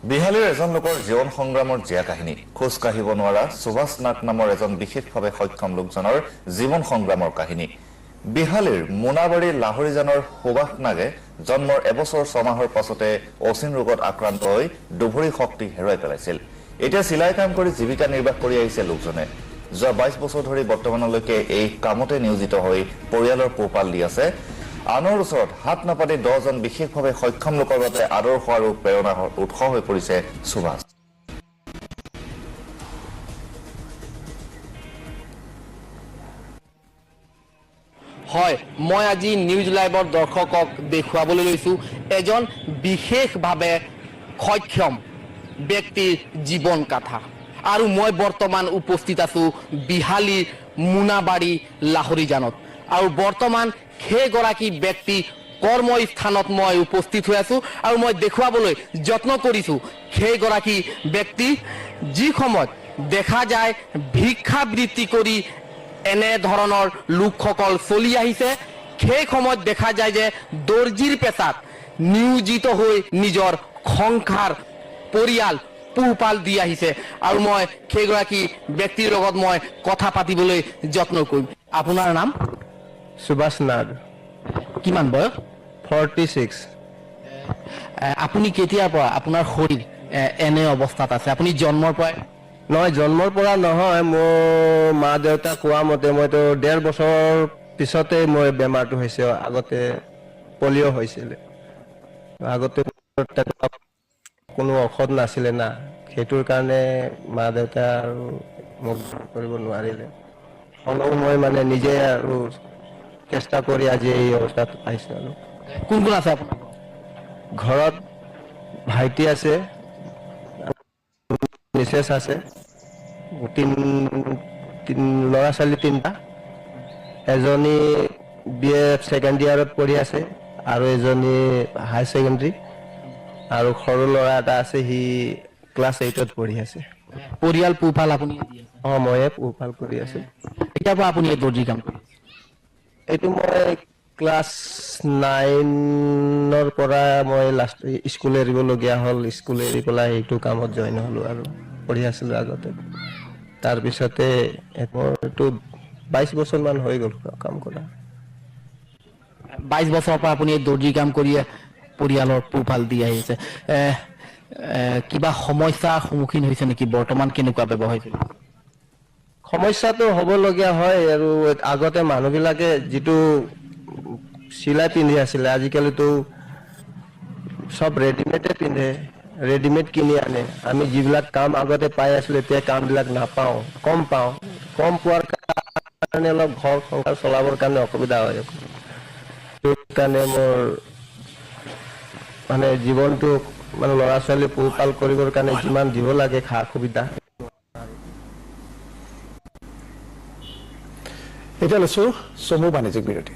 বিহালীৰ এজন লোকৰ জীৱন সংগ্ৰামৰ জীয়া কাহিনী খোজ কাঢ়িব নোৱাৰা সুভাষ নাগ নামৰ এজন বিশেষভাৱে সক্ষম লোকজনৰ জীৱন সংগ্ৰামৰ কাহিনী বিহালীৰ মোনাবাৰী লাহৰীজানৰ সুভাষ নাগে জন্মৰ এবছৰ 6 মাহৰ পাছতে অচিন ৰোগত আক্ৰান্ত হৈ দুভৰি শক্তি হেৰুৱাই পেলাইছিল এতিয়া চিলাই কাম কৰি জীৱিকা নিৰ্বাহ কৰি আহিছে লোকজনে যোৱা 22 বছৰ ধৰি বৰ্তমানলৈকে এই কামতে নিয়োজিত হৈ পৰিয়ালৰ পোহপাল দি আছে আনৰ ওচৰত হাত নাপাতি 10 জন বিশেষভাৱে সক্ষম লোকৰ বাবে আদৰ্শ আৰু প্ৰেৰণাৰ উৎস হৈ পৰিছে সুভাষ হয় মই আজি নিউজ লাইভৰ দৰ্শকক দেখুৱাবলৈ লৈছো এজন বিশেষভাৱে সক্ষম ব্যক্তিৰ জীৱন কথা আৰু মই বৰ্তমান উপস্থিত আছো বিহালীৰ মোনাবাৰী লাহৰীজানত আৰু বৰ্তমান সেইগৰাকী ব্যক্তি কৰ্মস্থানত মই উপস্থিত হৈ আছো আৰু মই দেখুৱাবলৈ যত্ন কৰিছো সেইগৰাকী ব্যক্তি যি সময়ত দেখা যায় ভিক্ষাবৃত্তি কৰি এনে ধৰণৰ লোকসকল চলি আহিছে সেই সময়ত দেখা যায় যে দৰ্জিৰ পেছাত নিয়োজিত হৈ নিজৰ সংসাৰ পৰিয়াল পোহপাল দি আহিছে আৰু মই সেইগৰাকী ব্যক্তিৰ লগত মই কথা পাতিবলৈ যত্ন কৰিম আপোনাৰ নাম সুভাষ নাগ কিমান বয়স 46 আপুনি কেতিয়াৰ পৰা আপোনাৰ শৰীৰ এনে অৱস্থাত আছে আপুনি জন্মৰ পৰা নহয় জন্মৰ পৰা নহয় মোৰ মা দেউতা কোৱা মতে মইতো 1.5 বছৰ পিছতে মই বেমাৰটো হৈছে আগতে পলিঅ' হৈছিল আগতে কোনো ঔষধ নাছিলে না সেইটোৰ কাৰণে মা দেউতা আৰু মোক কৰিব নোৱাৰিলে হ'লেও মই মানে নিজে আৰু চেষ্টা কৰি আজি এই অৱস্থাত পাইছো আৰু কোন কোন আছে আপোনাৰ ঘৰত ভাইটি আছে মিছেছ আছে ল'ৰা ছোৱালী 3টা এজনী বিএ সেকেন্ড ইয়াৰত পঢ়ি আছে আৰু এজনী হাই সেকেন্ডাৰী আৰু সৰু ল'ৰা এটা আছে হি ক্লাছ 8ত পঢ়ি আছে পৰিয়াল পোহপাল আপুনি দি আছে ময়ে পোহপাল কৰি আছো কেতিয়াৰ পৰা আপুনি এই দৰ্জি কাম কৰি আছে এইটো মই ক্লাছ 9ৰ পৰা মই লাষ্ট স্কুল এৰিবলগীয়া হ'ল স্কুল এৰি পেলাই এইটো কামত জইন হ'লো আৰু পঢ়ি আছিলো আগতে তাৰ পিছতে মোৰটো 22 বছৰ মান হৈ গ'ল কাম কৰা 22 বছৰৰ পৰা আপুনি এই দৰ্জি কাম কৰি পৰিয়ালৰ পোহপাল দি আহিছে কিবা সমস্যাৰ সন্মুখীন হৈছে নেকি বৰ্তমান কেনেকুৱা ব্যৱহাৰ হৈছে সমস্যাটো হ'বলগীয়া হয় আৰু আগতে মানুহবিলাকে যিটো চিলাই পিন্ধি আছিলে আজিকালিতো সব ৰেডিমেডে পিন্ধে ৰেডিমেড কিনি আনে আমি যিবিলাক কাম আগতে পাই আছিলোঁ এতিয়া কামবিলাক নাপাওঁ কম পোৱাৰ কাৰণে অলপ ঘৰ সংসাৰ চলাবৰ কাৰণে অসুবিধা হয় সেইকাৰণে মোৰ মানে জীৱনটো মানে ল'ৰা ছোৱালী পোহপাল কৰিবৰ কাৰণে যিমান দিব লাগে খা সুবিধা এতিয়া লৈছো চমু বাণিজ্যিক বিৰতি